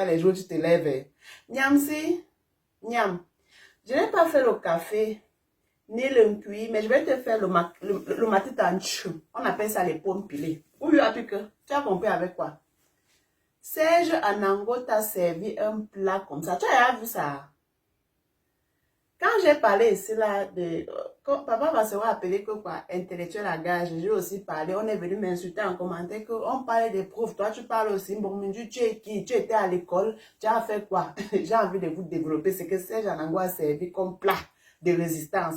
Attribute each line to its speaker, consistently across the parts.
Speaker 1: Il y a les jours où tu te lèves. Niamsi, Niam, je n'ai pas fait le café, ni le cuit, mais je vais te faire le matitanchou. On appelle ça les pommes pilées. Où lui as-tu que? Tu as compris avec quoi? Serge Anango t'a servi un plat comme ça. Tu as vu ça? Quand j'ai parlé ici là, quand papa va se rappeler que quoi, intellectuel à gage, j'ai aussi parlé, on est venu m'insulter en commentaire qu'on parlait des profs, toi tu parles aussi, bon, tu es qui, tu étais à l'école, tu as fait quoi? J'ai envie de vous développer ce que Serge Anango a servi comme plat de résistance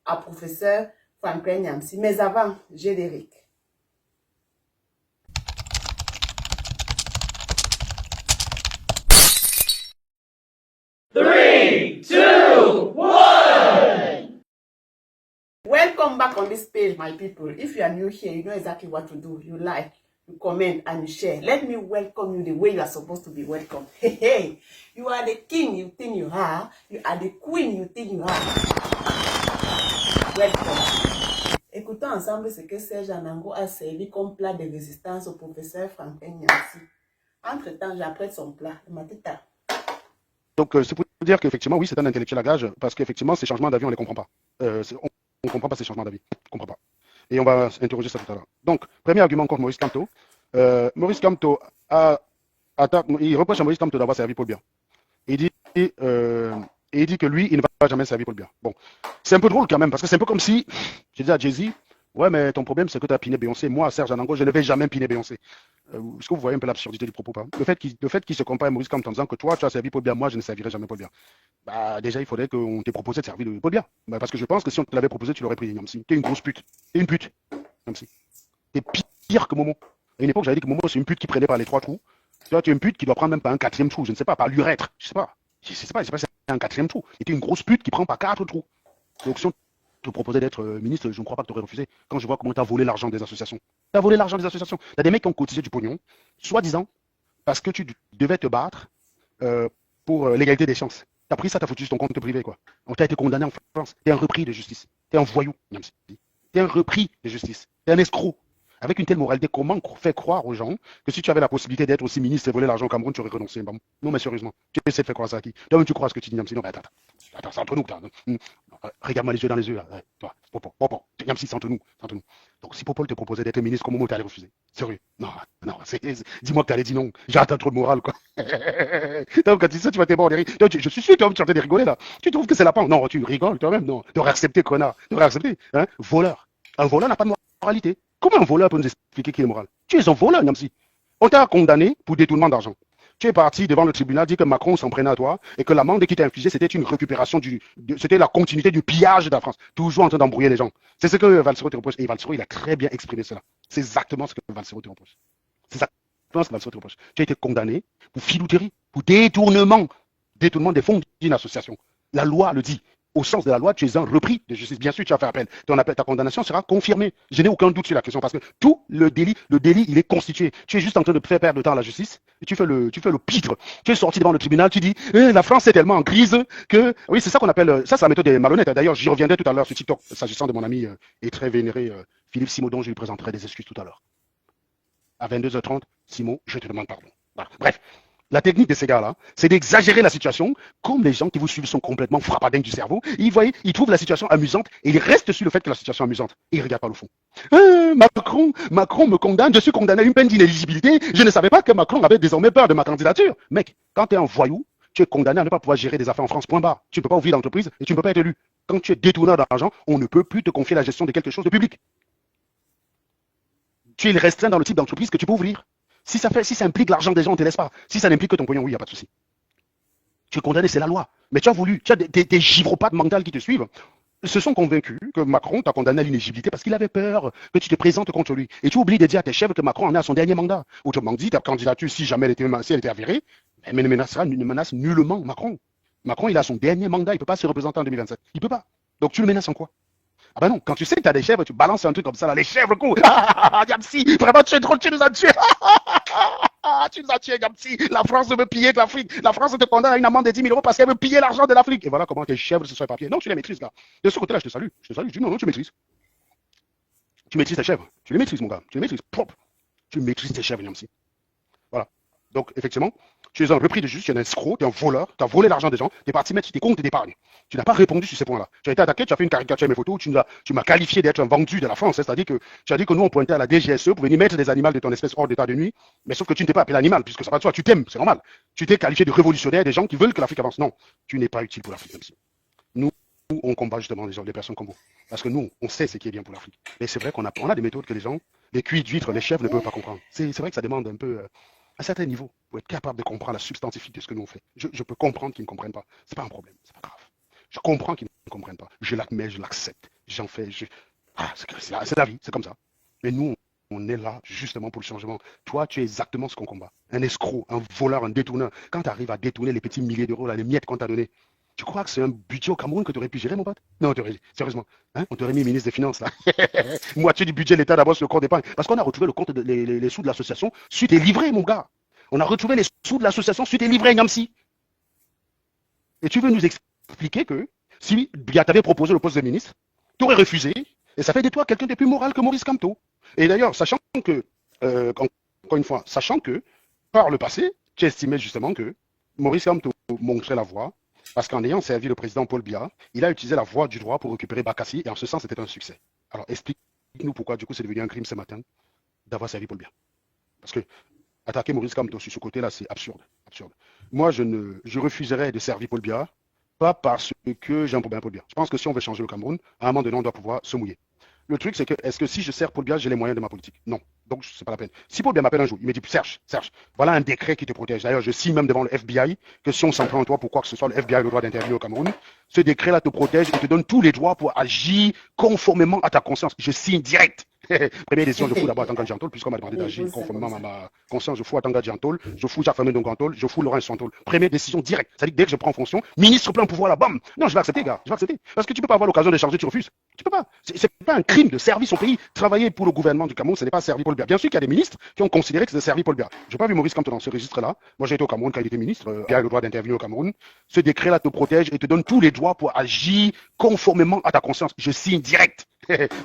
Speaker 1: à professeur Franklin Nyamsi. Mais avant, générique. Welcome back on this page, my people. If you are new here, you know exactly what to do. You like, you comment, and you share. Let me welcome you the way you are supposed to be welcome. Hey, hey, you are the king you think you are. You are the queen you think you are. Welcome. Écoutons ensemble ce que Serge Anango a servi comme plat de résistance au professeur Franklin Nyamsi. Entre-temps, j'apprête son plat, le matita.
Speaker 2: Donc, c'est pour dire qu'effectivement, oui, c'est un intellectuel à gage, parce qu'effectivement, ces changements d'avis, on ne les comprend pas. On ne comprend pas ces changements d'avis. On ne comprend pas. Et on va interroger ça tout à l'heure. Donc, premier argument contre Maurice Kamto. Maurice Kamto il reproche à Maurice Kamto d'avoir servi Paul Biya. Il dit que lui, il ne va jamais servir Paul Biya. Bon, c'est un peu drôle quand même, parce que c'est un peu comme si, j'ai dit à Jay-Z, ouais, mais ton problème, c'est que tu as piné Beyoncé. Moi, Serge Anango, je ne vais jamais piner Beyoncé. Est-ce que vous voyez un peu l'absurdité du propos, pas? Le fait qu'il se compare à Maurice Kamto en disant que toi, tu as servi Paul Biya, moi, je ne servirai jamais Paul Biya. Bah, déjà, il faudrait qu'on t'ait proposé de servir Paul Biya. Bah, parce que je pense que si on te l'avait proposé, tu l'aurais pris, Nyamsi. T'es une grosse pute. T'es une pute, Nyamsi. T'es pire que Momo. À une époque, j'avais dit que Momo, c'est une pute qui prenait par les 3 trous. Toi, tu es une pute qui doit prendre même pas un 4e trou, je ne sais pas, par l'urètre. Je sais pas. Je sais pas si c'est un 4e trou. Et t'es une grosse pute qui prend par 4 trous. Donc, si on te proposait d'être ministre, je ne crois pas que tu aurais refusé. Quand je vois comment tu as volé l'argent des associations. Tu as volé l'argent des associations. Tu as des mecs qui ont cotisé du pognon, soi-disant, parce que tu devais te battre pour l'égalité des chances. Tu as pris ça, tu as foutu sur ton compte privé, quoi. Donc, tu as été condamné en France. Tu es un repris de justice. Tu es un voyou, même si. Tu es un repris de justice. Tu es un escroc. Avec une telle moralité, comment faire croire aux gens que si tu avais la possibilité d'être aussi ministre et voler l'argent au Cameroun, tu aurais renoncé? Non, mais sérieusement, tu essaies de faire croire ça à qui? Toi-même, tu crois ce que tu dis, Nyamsi? Non, mais attends, c'est entre nous. Regarde-moi les yeux dans les yeux. Toi, Popo, Nyamsi, c'est entre nous. Donc, si Popo te proposait d'être ministre, comment tu allais refuser? Sérieux? Non, dis-moi que tu allais dire non. J'attends trop de morale, quoi. Donc, quand tu dis ça, tu vas t'éborder de rire. Donc, je suis sûr que tu es en train de rigoler, là. Tu trouves que c'est la pente? Non, tu rigoles toi-même, non. Tu aurais accepté, connard. Tu aurais accepté, hein? Voleur. Un voleur n'a pas de moralité. Comment un voleur peut nous expliquer qu'il est moral? Tu es un voleur, Nyamsi. On t'a condamné pour détournement d'argent. Tu es parti devant le tribunal, dit que Macron s'en prenait à toi et que l'amende qui t'a infligée, c'était une récupération c'était la continuité du pillage de la France. Toujours en train d'embrouiller les gens. C'est ce que Valsero te reproche. Et Valsero, il a très bien exprimé cela. C'est exactement ce que Valsero te reproche. C'est exactement ce que Valsero te reproche. Tu as été condamné pour filouterie, pour détournement des fonds d'une association. La loi le dit. Au sens de la loi, tu es un repris de justice. Bien sûr, tu as fait appel. Ta condamnation sera confirmée. Je n'ai aucun doute sur la question parce que tout le délit, il est constitué. Tu es juste en train de faire perdre le temps à la justice et tu fais le pitre. Tu es sorti devant le tribunal, tu dis la France est tellement en crise que... Oui, c'est ça qu'on appelle... Ça, c'est la méthode des malhonnêtes. D'ailleurs, j'y reviendrai tout à l'heure sur TikTok, s'agissant de mon ami et très vénéré Philippe Simon, dont je lui présenterai des excuses tout à l'heure. À 22h30, Simon, je te demande pardon. Voilà. Bref. La technique de ces gars-là, c'est d'exagérer la situation, comme les gens qui vous suivent sont complètement frappadingues du cerveau. Ils trouvent la situation amusante et ils restent sur le fait que la situation est amusante. Et ils ne regardent pas le fond. Macron me condamne, je suis condamné à une peine d'inéligibilité. Je ne savais pas que Macron avait désormais peur de ma candidature. Mec, quand tu es un voyou, tu es condamné à ne pas pouvoir gérer des affaires en France, point barre. Tu ne peux pas ouvrir l'entreprise et tu ne peux pas être élu. Quand tu es détourneur d'argent, on ne peut plus te confier la gestion de quelque chose de public. Tu es restreint dans le type d'entreprise que tu peux ouvrir. Si ça implique l'argent des gens, on ne te laisse pas. Si ça n'implique que ton pognon, oui, il n'y a pas de souci. Tu es condamné, c'est la loi. Mais tu as des gyropathes mentales qui te suivent. Se sont convaincus que Macron t'a condamné à l'inéligibilité parce qu'il avait peur que tu te présentes contre lui. Et tu oublies de dire à tes chefs que Macron en est à son dernier mandat. Autrement dit, ta candidature, si jamais elle était avérée, elle ne menace nullement Macron. Macron, il a son dernier mandat, il ne peut pas se représenter en 2027. Il ne peut pas. Donc tu le menaces en quoi? Ah ben non, quand tu sais que tu as des chèvres, tu balances un truc comme ça, là, les chèvres courent. Nyamsi, vraiment, tu es drôle, tu nous as tués. Tu nous as tués, Nyamsi. La France veut piller de l'Afrique. La France te condamne à une amende de 10 000 euros parce qu'elle veut piller l'argent de l'Afrique. Et voilà comment tes chèvres se sont éparpillés. Non, tu les maîtrises, là. De ce côté-là, je te salue. Je dis non, tu maîtrises. Tu maîtrises tes chèvres. Tu les maîtrises, mon gars. Tu les maîtrises propre. Tu maîtrises tes chèvres, Nyamsi. Voilà. Donc, effectivement, Tu es un repris de justice, tu es un escroc, tu es un voleur, tu as volé l'argent des gens, tu es parti mettre sur tes comptes d'épargne. Tu n'as pas répondu sur ces points-là. Tu as été attaqué, tu as fait une caricature à mes photos, tu m'as qualifié d'être un vendu de la France. C'est-à-dire que tu as dit que nous, on pointait à la DGSE pour venir mettre des animaux de ton espèce hors d'état de nuit, mais sauf que tu ne t'es pas appelé animal, puisque ça va de soi, tu t'aimes, c'est normal. Tu t'es qualifié de révolutionnaire, des gens qui veulent que l'Afrique avance. Non, tu n'es pas utile pour l'Afrique. Nous, on combat justement des personnes comme vous. Parce que nous, on sait ce qui est bien pour l'Afrique. Mais c'est vrai qu'on a des méthodes que les gens, les cuits d'huîtres, les chefs ne peuvent pas comprendre. C'est vrai que ça demande un peu, un certain niveau, pour être capable de comprendre la substantifique de ce que nous on fait. Je peux comprendre qu'ils ne comprennent pas. C'est pas un problème, c'est pas grave. Je comprends qu'ils ne comprennent pas. Je l'admets, je l'accepte. J'en fais. C'est la vie, c'est comme ça. Mais nous, on est là justement pour le changement. Toi, tu es exactement ce qu'on combat. Un escroc, un voleur, un détourneur. Quand tu arrives à détourner les petits milliers d'euros, là, les miettes qu'on t'a donné, tu crois que c'est un budget au Cameroun que tu aurais pu gérer, mon pote? Non, sérieusement. Hein? On t'aurait mis ministre des Finances, là. Moitié du budget de l'État d'abord sur le compte d'épargne. Parce qu'on a retrouvé le compte les sous de l'association suite et livré, mon gars. On a retrouvé les sous de l'association suite et livré, Nyamsi. Et tu veux nous expliquer que si Biya t'avait proposé le poste de ministre, tu aurais refusé, et ça fait de toi quelqu'un de plus moral que Maurice Kamto. Et d'ailleurs, sachant que, encore une fois, sachant que, par le passé, tu estimais justement que Maurice Kamto montrait la voie, parce qu'en ayant servi le président Paul Biya, il a utilisé la voie du droit pour récupérer Bakassi, et en ce sens, c'était un succès. Alors, explique-nous pourquoi, du coup, c'est devenu un crime ce matin d'avoir servi Paul Biya. Parce que attaquer Maurice Kamto sur ce côté-là, c'est absurde. Moi, je refuserais de servir Paul Biya, pas parce que j'ai un problème avec Paul Biya. Je pense que si on veut changer le Cameroun, à un moment donné, on doit pouvoir se mouiller. Le truc, c'est que, est-ce que si je sers Paul Biya, j'ai les moyens de ma politique? Non. Donc, c'est pas la peine. Si Paul Biya m'appelle un jour, il me dit, Serge, voilà un décret qui te protège. D'ailleurs, je signe même devant le FBI que si on s'en prend en toi pour quoi que ce soit, le FBI a le droit d'intervenir au Cameroun. Ce décret-là te protège et te donne tous les droits pour agir conformément à ta conscience. Je signe direct. Première décision, je fous d'abord Atanga Diantol, puisqu'on m'a demandé d'agir conformément à ma conscience. Je fous Atanga Diantol, je fous Jacques Famé Dongantol, je fous Laurent Santol. Première décision directe. C'est-à-dire que dès que je prends en fonction, ministre plein pouvoir là, bam. Non, je vais accepter, gars. Je vais accepter. Parce que tu peux pas avoir l'occasion de charger, tu refuses. Tu peux pas. C'est pas un crime de servir son pays. Travailler pour le gouvernement du Cameroun, ce n'est pas servir Paul Biya. Bien sûr qu'il y a des ministres qui ont considéré que c'était servir Paul Biya. Je n'ai pas vu Maurice Kamto dans ce registre-là. Moi, j'ai été au Cameroun quand il était ministre. Il a le droit d'intervenir au Cameroun. Ce décret-là te protège et te donne tous les droits pour agir conformément à ta conscience. Je signe direct.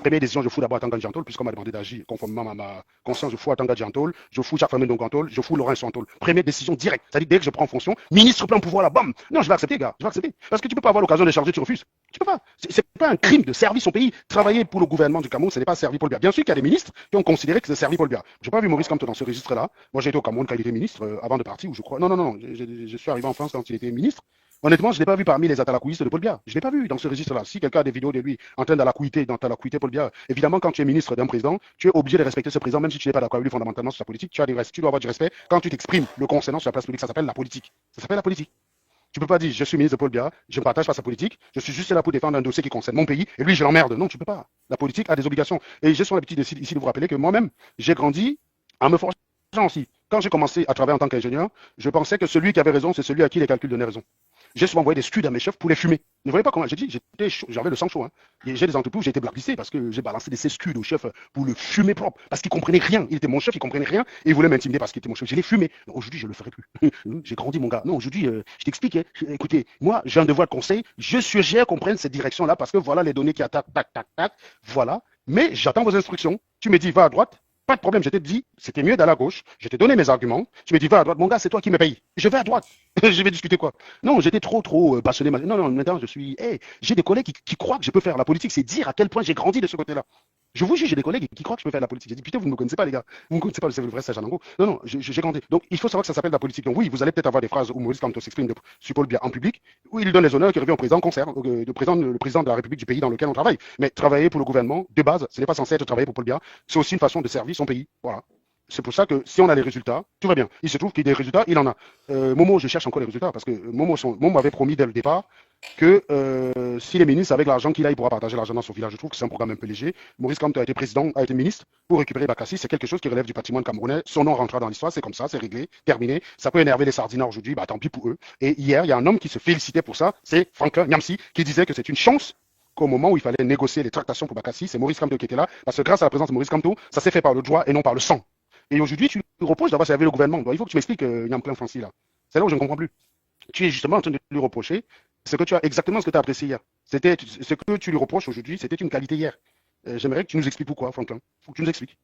Speaker 2: Première décision, je fous d'abord Atanga Diantol, puisqu'on m'a demandé d'agir conformément à ma conscience. Je fous Atanga Diantol, je fous Jacques Famé Dongantol, je fous Laurent Santol. Première décision directe. C'est-à-dire dès que je prends en fonction, ministre plein pouvoir là, bam. Non, je vais accepter, gars. Je vais accepter. Parce que tu peux pas avoir l'occasion de charger, tu refuses. Tu peux pas. C'est pas un crime de servir son pays. Travailler pour le gouvernement du Cameroun, ce n'est pas servir Paul Biya. Bien sûr qu'il y a des ministres qui ont considéré que c'est servir Paul Biya. Je n'ai pas vu Maurice Kamto dans ce registre-là. Moi, j'ai été au Cameroun quand il était ministre, avant de partir, où je crois. Non. Je suis arrivé en France quand il était ministre. Honnêtement, je ne l'ai pas vu parmi les atalakouistes de Paul Biya. Je ne l'ai pas vu dans ce registre-là. Si quelqu'un a des vidéos de lui en train d'atalakuiter Paul Biya, évidemment, quand tu es ministre d'un président, tu es obligé de respecter ce président, même si tu n'es pas d'accord avec lui fondamentalement sur sa politique. Tu dois avoir du respect quand tu t'exprimes le concernant sur la place publique. Ça s'appelle la politique. Ça s'appelle la politique. Tu ne peux pas dire, je suis ministre de Paul Biya, je ne partage pas sa politique, je suis juste là pour défendre un dossier qui concerne mon pays, et lui, je l'emmerde. Non, tu ne peux pas. La politique a des obligations. Et j'ai souvent l'habitude ici de vous rappeler que moi-même, j'ai grandi en me forgeant aussi. Quand j'ai commencé à travailler en tant qu'ingénieur, je pensais que celui qui avait raison, c'est celui à qui les calculs donnaient raison. J'ai souvent envoyé des scuds à mes chefs pour les fumer. Ne voyez pas comment j'ai dit, j'avais le sang chaud. Hein. J'ai des entreprises où j'ai été blacklisté parce que j'ai balancé des scuds au chef pour le fumer propre. Parce qu'il ne comprenait rien. Il était mon chef, il ne comprenait rien et il voulait m'intimider parce qu'il était mon chef. Je l'ai fumé. Aujourd'hui, je ne le ferai plus. J'ai grandi, mon gars. Non, aujourd'hui, je t'explique. Hein. Écoutez, moi, j'ai un devoir de conseil. Je suggère qu'on prenne cette direction-là parce que voilà les données qui attaquent, tac. Voilà. Mais j'attends vos instructions. Tu me dis, va à droite. Pas de problème, je t'ai dit, c'était mieux d'aller à gauche. Je t'ai donné mes arguments. Tu me dis, va à droite. Mon gars, c'est toi qui me payes. Je vais à droite. Je vais discuter quoi? Non, j'étais trop passionné. Non, maintenant, je suis. J'ai des collègues qui croient que je peux faire la politique. C'est dire à quel point j'ai grandi de ce côté-là. Je vous jure, j'ai des collègues qui croient que je peux faire la politique. J'ai dit, putain, vous ne me connaissez pas, les gars. Vous ne me connaissez pas, c'est le vrai Serge Anango. Non, j'ai grandi. Donc, il faut savoir que ça s'appelle la politique. Donc, oui, vous allez peut-être avoir des phrases où Maurice Kamto s'exprime sur Paul Biya en public, où il donne les honneurs qui reviennent au président concert, le président de la République du pays dans lequel on travaille. Mais travailler pour le gouvernement, de base, ce n'est pas censé être travailler pour Paul Biya. C'est aussi une façon de servir son pays. Voilà. C'est pour ça que si on a les résultats, tout va bien. Il se trouve qu'il y a des résultats, il en a. Momo, je cherche encore les résultats parce que Momo m'avait promis dès le départ que si les ministres, avec l'argent qu'il a, il pourra partager l'argent dans son village. Je trouve que c'est un programme un peu léger. Maurice Kamto a été ministre pour récupérer Bakassi. C'est quelque chose qui relève du patrimoine camerounais. Son nom rentrera dans l'histoire. C'est comme ça, c'est réglé, terminé. Ça peut énerver les sardinards aujourd'hui, bah tant pis pour eux. Et hier, il y a un homme qui se félicitait pour ça. C'est Franklin Nyamsi qui disait que c'est une chance qu'au moment où il fallait négocier les tractations pour Bakassi, c'est Maurice Kamto qui était là. Parce que grâce à la présence de Maurice Kamto, ça s'est fait par le droit et non par le sang. Et aujourd'hui, tu lui reproches d'avoir servi le gouvernement. Donc, il faut que tu m'expliques, Nyamplin Francis, là. C'est là où je ne comprends plus. Tu es justement en train de lui reprocher exactement ce que tu as apprécié hier. C'était ce que tu lui reproches aujourd'hui, c'était une qualité hier. J'aimerais que tu nous expliques pourquoi, Franklin. Il faut que tu nous expliques.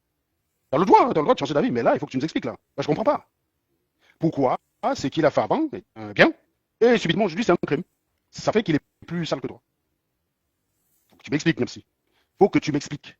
Speaker 2: Tu as le droit de changer d'avis, mais là, il faut que tu nous expliques, là. Là, je ne comprends pas. Pourquoi c'est qu'il a fait avant, bien, et subitement aujourd'hui c'est un crime. Ça fait qu'il est plus sale que toi. Faut que tu m'expliques, même si. Faut que tu m'expliques.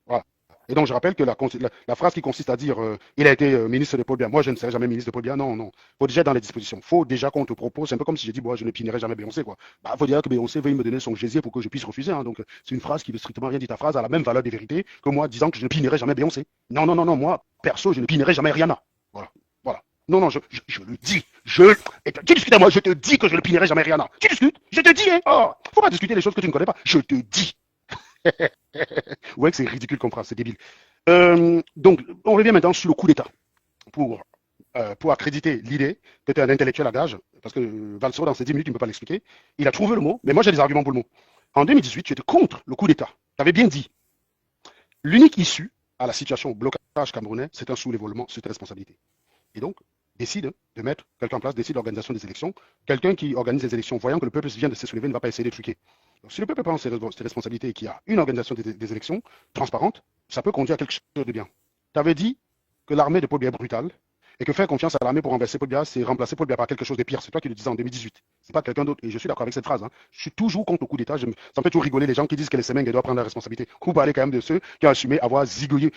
Speaker 2: Voilà. Et donc je rappelle que la phrase qui consiste à dire il a été ministre de Paul Biya, moi je ne serai jamais ministre de Paul Biya, non, non. Faut déjà être dans les dispositions. Faut déjà qu'on te propose, c'est un peu comme si j'ai dit, bon, je ne pinerai jamais Beyoncé, quoi. Bah, faut dire que Beyoncé veuille me donner son gésier pour que je puisse refuser. Hein. Donc c'est une phrase qui veut strictement rien dire. Ta phrase a la même valeur de vérité que moi disant que je ne pinerai jamais Beyoncé. Non, non, non, non, moi, perso, je ne pinerai jamais Rihanna. Voilà. Voilà. Non, non, je le dis. Tu discutes à moi, je te dis que je ne pinerai jamais Rihanna. Tu discutes, je te dis, hein. Oh, faut pas discuter des choses que tu ne connais pas. Je te dis. Ouais, que c'est ridicule comme phrase, c'est débile. Donc, on revient maintenant sur le coup d'État pour accréditer l'idée que tu es un intellectuel à gage, parce que Valsero, dans ces 10 minutes, il ne peut pas l'expliquer. Il a trouvé le mot, mais moi j'ai des arguments pour le mot. En 2018, tu étais contre le coup d'État. Tu avais bien dit, l'unique issue à la situation au blocage camerounais, c'est un sous-lévolution, c'est ta responsabilité. Et donc, décide de mettre quelqu'un en place, décide l'organisation des élections. Quelqu'un qui organise les élections, voyant que le peuple vient de se soulever, ne va pas essayer de truquer. Donc, si le peuple prend ses responsabilités et qu'il y a une organisation des élections transparente, ça peut conduire à quelque chose de bien. Tu avais dit que l'armée de Paul Biya est brutale et que faire confiance à l'armée pour renverser Paul Biya, c'est remplacer Paul Biya par quelque chose de pire. C'est toi qui le disais en 2018. C'est pas quelqu'un d'autre. Et je suis d'accord avec cette phrase. Hein. Je suis toujours contre le coup d'État. Ça me fait toujours rigoler les gens qui disent que les Semeng doivent prendre la responsabilité. Vous parlez quand même de ceux qui ont assumé avoir zigouillé,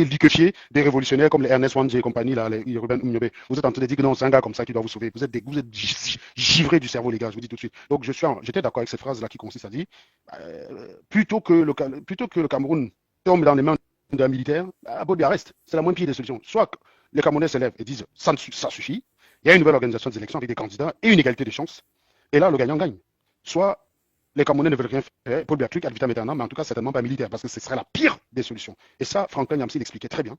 Speaker 2: liquéfié des révolutionnaires comme les Ernest Wandje et compagnie, là, les Ruben Oumniobe. Vous êtes en train de dire que non, c'est un gars comme ça qui doit vous sauver. Vous êtes givrés du cerveau, les gars, je vous dis tout de suite. Donc j'étais d'accord avec cette phrase-là qui consiste à dire plutôt que le Cameroun tombe dans les mains d'un militaire, Paul Biya reste. C'est la moins pire des solutions. Soit les Camerounais s'élèvent et disent ça suffit, il y a une nouvelle organisation des élections avec des candidats et une égalité des chances, et là le gagnant gagne. Soit les Camerounais ne veulent rien faire, Paul Biya ad vitam aeternam, mais en tout cas certainement pas militaire, parce que ce serait la pire des solutions. Et ça, Franklin Yamsi l'expliquait très bien.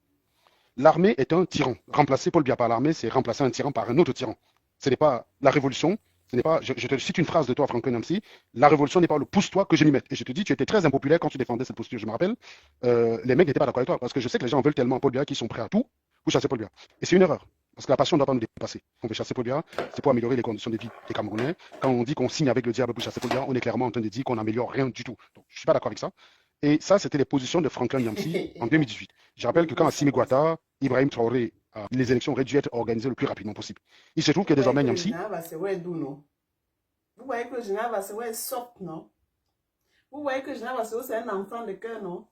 Speaker 2: L'armée est un tyran. Remplacer Paul Biya par l'armée, c'est remplacer un tyran par un autre tyran. Ce n'est pas la révolution. Ce n'est pas, je te cite une phrase de toi, Franklin Yamsi, la révolution n'est pas le pousse-toi que je m'y mette. Et je te dis, tu étais très impopulaire quand tu défendais cette posture. Je me rappelle, les mecs n'étaient pas d'accord avec toi, parce que je sais que les gens veulent tellement Paul Biya qu'ils sont prêts à tout pour chasser Paul Biya. Et c'est une erreur. Parce que la passion ne doit pas nous dépasser. On veut chasser Paul Biya, c'est pour améliorer les conditions de vie des Camerounais. Quand on dit qu'on signe avec le diable pour chasser Paul Biya, on est clairement en train de dire qu'on n'améliore rien du tout. Donc, je ne suis pas d'accord avec ça. Et ça, c'était les positions de Franklin Yamsi en 2018. Je rappelle que quand Assimi Goïta, Ibrahim Traoré, les élections auraient dû être organisées le plus rapidement possible. Il se trouve que désormais Yamsi.
Speaker 1: Vous voyez que le général Vassewa est soft, non? Vous voyez que le général Vassewa, c'est un enfant de cœur, non?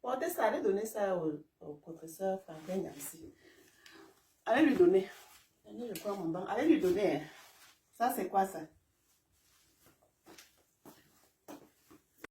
Speaker 1: Portez ça, allez donner ça au professeur Franklin Yamsi. Allez lui donner. Je prends mon banc. Allez lui donner. Ça, c'est quoi ça?